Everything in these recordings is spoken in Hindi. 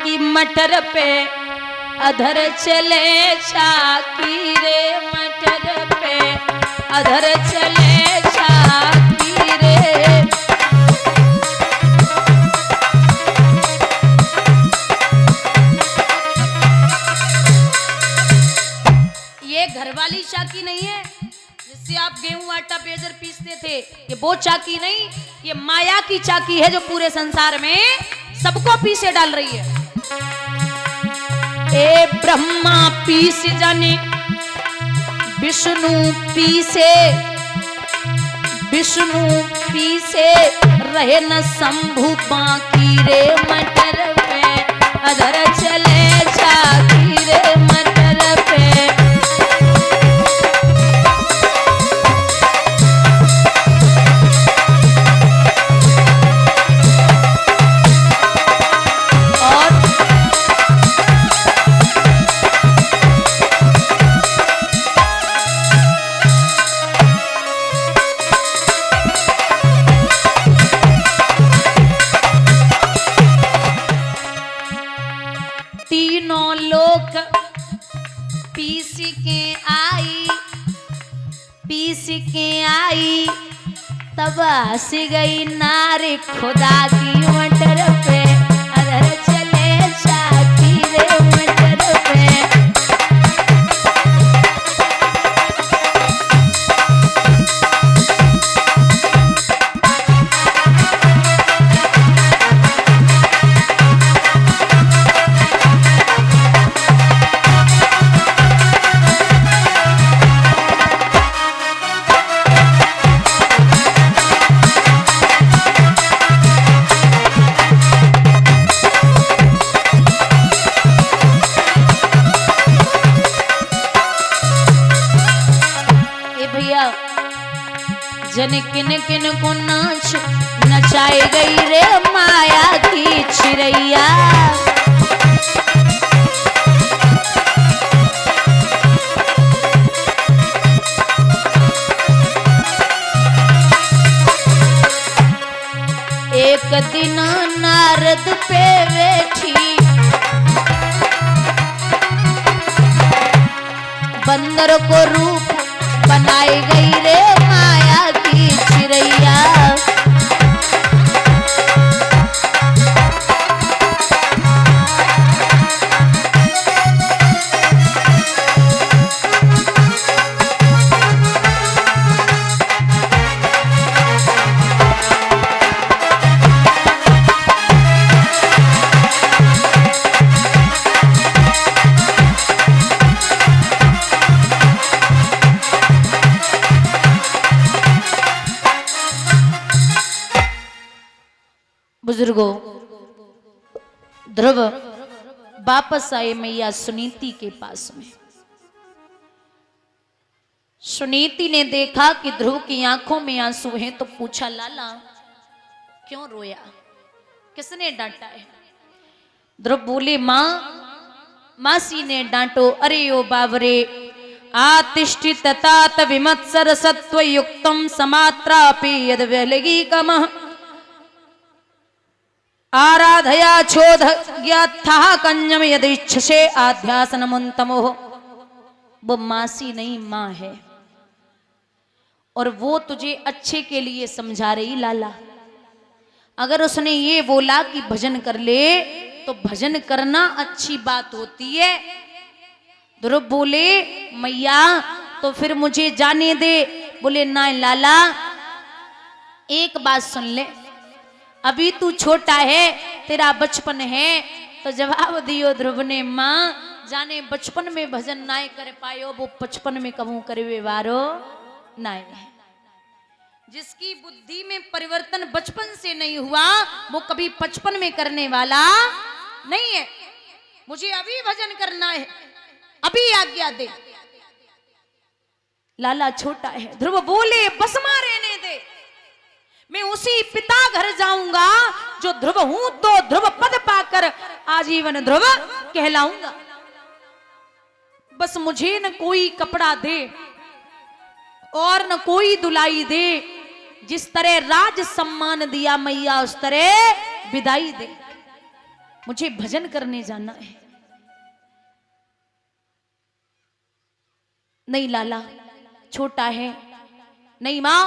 कि मटर पे अधर चले चाकी रे, मटर पे अधर चले चाकी रे। ये घर वाली चाकी नहीं है जिससे आप गेहूं आटा बेजर पीसते थे, ये वो चाकी नहीं, ये माया की चाकी है जो पूरे संसार में सबको पीसे डाल रही है। ए ब्रह्मा पीस जाने, विष्णु पीसे, विष्णु पीसे, रहे न शंभु बाकी रे, मटर पे अधर चले चाकी रे, मटर पे। तीनों लोग पीस के आई, पीस के आई, तब हंस गई नारी खुदा की, मटर पे अधर चले चाकी रे, मटर पे। जन किन किन को नाच नचाई गई रे, माया की चिड़ैया। एक दिन नारद पे बैठी, बंदर को रूप बनाई गई रे, माया की चिड़ैया। बुजुर्गों, ध्रुव वापस आए मैया सुनीति के पास में। सुनीति ने देखा कि ध्रुव की आंखों में आंसू हैं तो पूछा, लाला क्यों रोया, किसने डांटा है? ध्रुव बोले, माँ, मासी ने डांटो। अरे ओ बावरे, आतिष्ठित तात विमत्सर सत्व युक्तम समात्रापि यद वेलगी कमः आराधया छोध ज्ञाथा कंजम यदिच्छसे आध्यासनमुन्तमोह। वो मासी नहीं, माँ है, और वो तुझे अच्छे के लिए समझा रही लाला। अगर उसने ये बोला कि भजन कर ले तो भजन करना अच्छी बात होती है। ध्रुव बोले, मैया तो फिर मुझे जाने दे। बोले, ना लाला, एक बात सुन ले, अभी तू छोटा है, तेरा बचपन है। तो जवाब दियो ध्रुव ने, माँ जाने बचपन में भजन ना कर पायो, वो बचपन में कहूं करे वारो नाय। जिसकी बुद्धि में परिवर्तन बचपन से नहीं हुआ वो कभी बचपन में करने वाला नहीं है। मुझे अभी भजन करना है, अभी आज्ञा दे। लाला छोटा है। ध्रुव बोले, बस मां रहने दे, मैं उसी पिता घर जाऊंगा जो ध्रुव हूं, तो ध्रुव पद पाकर आजीवन ध्रुव कहलाऊंगा। बस मुझे न कोई कपड़ा दे और न कोई दुलाई दे, जिस तरह राज सम्मान दिया मैया उस तरह विदाई दे। मुझे भजन करने जाना है। नहीं लाला, छोटा है। नहीं मां,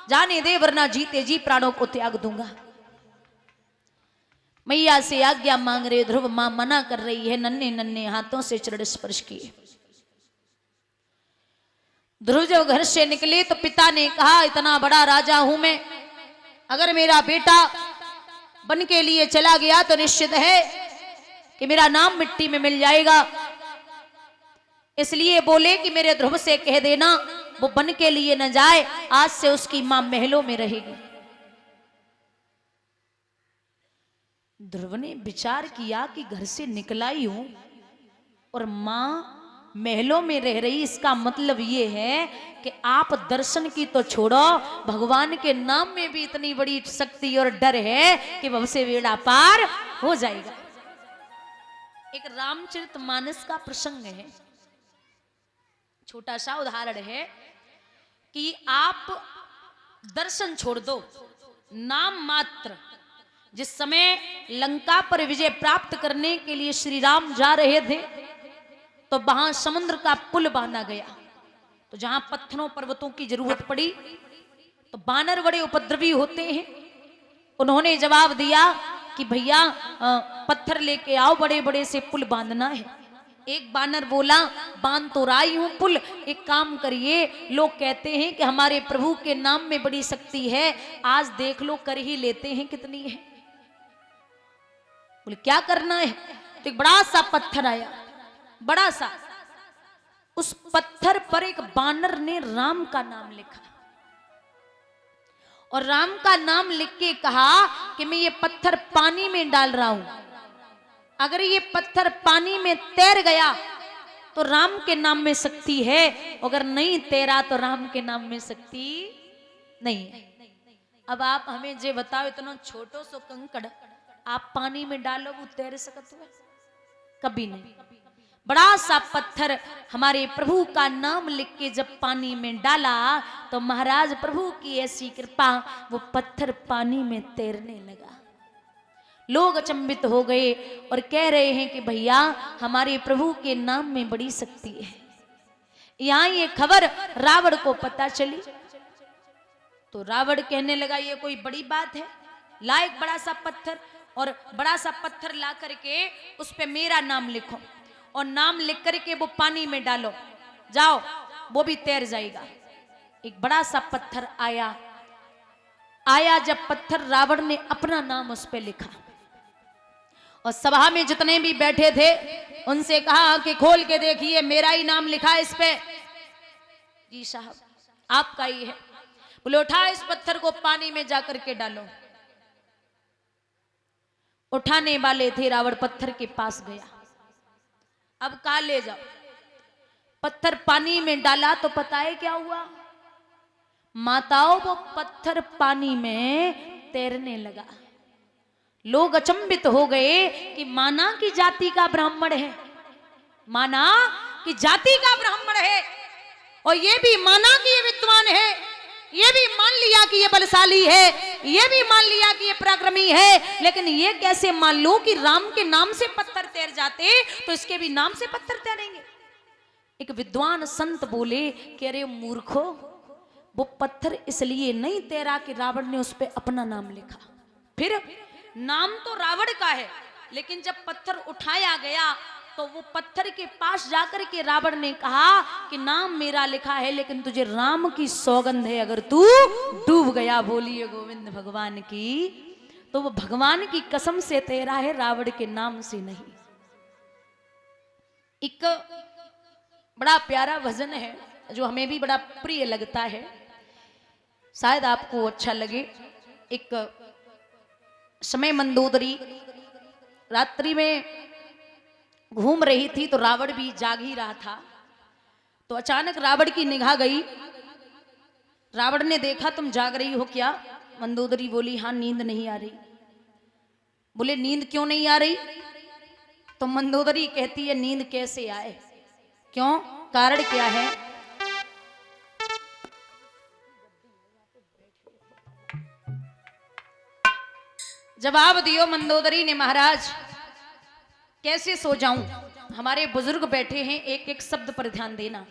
जाने दे वरना जीते जी प्राणों को त्याग दूंगा। मैया से आज्ञा मांग रहे ध्रुव, मां मना कर रही है, नन्हे नन्हे हाथों से चरण स्पर्श किए। ध्रुव जब घर से निकले तो पिता ने कहा, इतना बड़ा राजा हूं मैं, अगर मेरा बेटा बन के लिए चला गया तो निश्चित है कि मेरा नाम मिट्टी में मिल जाएगा। इसलिए बोले कि मेरे ध्रुव से कह देना वो बन के लिए न जाए, आज से उसकी मां महलों में रहेगी। ध्रुव ने विचार किया कि घर से निकला ही हूं और मां महलों में रह रही, इसका मतलब ये है कि आप दर्शन की तो छोड़ो, भगवान के नाम में भी इतनी बड़ी शक्ति और डर है कि वह से बेड़ा पार हो जाएगा। एक रामचरितमानस का प्रसंग है, छोटा सा उदाहरण है कि आप दर्शन छोड़ दो, नाम मात्र। जिस समय लंका पर विजय प्राप्त करने के लिए श्री राम जा रहे थे तो वहां समुद्र का पुल बांधा गया। तो जहां पत्थरों पर्वतों की जरूरत पड़ी तो बानर बड़े उपद्रवी होते हैं। उन्होंने जवाब दिया कि भैया पत्थर लेके आओ, बड़े बड़े से पुल बांधना है। एक बानर बोला, बांध तो राई हूं पुल, एक काम करिए, लोग कहते हैं कि हमारे प्रभु के नाम में बड़ी शक्ति है, आज देख लो कर ही लेते हैं कितनी है। बोले क्या करना है? तो एक बड़ा सा पत्थर आया, बड़ा सा। उस पत्थर पर एक बानर ने राम का नाम लिखा और राम का नाम लिख के कहा कि मैं ये पत्थर पानी में डाल रहा हूं, अगर ये पत्थर पानी में तैर गया तो राम के नाम में शक्ति है, अगर नहीं तैरा तो राम के नाम में शक्ति नहीं है। अब आप हमें जे बताओ, इतना छोटो सो कंकड़ आप पानी में डालो वो तैर सकत हुए? कभी नहीं। बड़ा सा पत्थर हमारे प्रभु का नाम लिख के जब पानी में डाला तो महाराज प्रभु की ऐसी कृपा, वो पत्थर पानी में तैरने लगा। लोग अचंभित हो गए और कह रहे हैं कि भैया हमारे प्रभु के नाम में बड़ी शक्ति है। यहां ये खबर रावण को पता चली तो रावण कहने लगा, ये कोई बड़ी बात है, ला एक बड़ा सा पत्थर, और बड़ा सा पत्थर ला करके उस पे मेरा नाम लिखो और नाम लिख करके वो पानी में डालो, जाओ वो भी तैर जाएगा। एक बड़ा सा पत्थर आया जब पत्थर, रावण ने अपना नाम उस पे लिखा और सभा में जितने भी बैठे थे उनसे कहा कि खोल के देखिए मेरा ही नाम लिखा है इस पे। जी साहब आपका ही है। बोले उठा इस पत्थर को पानी में जाकर के डालो। उठाने वाले थे, रावण पत्थर के पास गया, अब कहा ले जाओ। पत्थर पानी में डाला तो पता है क्या हुआ माताओं, वो पत्थर पानी में तैरने लगा। लोग अचंभित हो गए कि माना की जाति का ब्राह्मण है, माना कि जाति का ब्राह्मण है, और ये भी माना कि ये विद्वान है, ये भी मान लिया कि ये बलशाली है, ये भी मान लिया कि ये पराक्रमी है, लेकिन ये कैसे मान लो कि राम के नाम से पत्थर तैर जाते तो इसके भी नाम से पत्थर तैरेंगे। एक विद्वान संत बोले कि अरे मूर्खो, वो पत्थर इसलिए नहीं तैरा कि रावण ने उस पर अपना नाम लिखा। फिर नाम तो रावण का है, लेकिन जब पत्थर उठाया गया तो वो पत्थर के पास जाकर के रावण ने कहा कि नाम मेरा लिखा है, लेकिन तुझे राम की सौगंध है, अगर तू डूब गया, बोलिए गोविंद भगवान की, तो वो भगवान की कसम से तेरा है, रावण के नाम से नहीं। एक बड़ा प्यारा भजन है जो हमें भी बड़ा प्रिय लगता है, शायद आपको अच्छा लगे। एक समय मंदोदरी रात्रि में घूम रही थी तो रावण भी जाग ही रहा था, तो अचानक रावण की निगाह गई। रावण ने देखा तुम जाग रही हो क्या? मंदोदरी बोली हाँ नींद नहीं आ रही। बोले नींद क्यों नहीं आ रही? तो मंदोदरी कहती है नींद कैसे आए, क्यों, कारण क्या है? जवाब दियो मंदोदरी ने, महाराज कैसे सो जाऊं? हमारे बुजुर्ग बैठे हैं, एक एक शब्द पर ध्यान देना।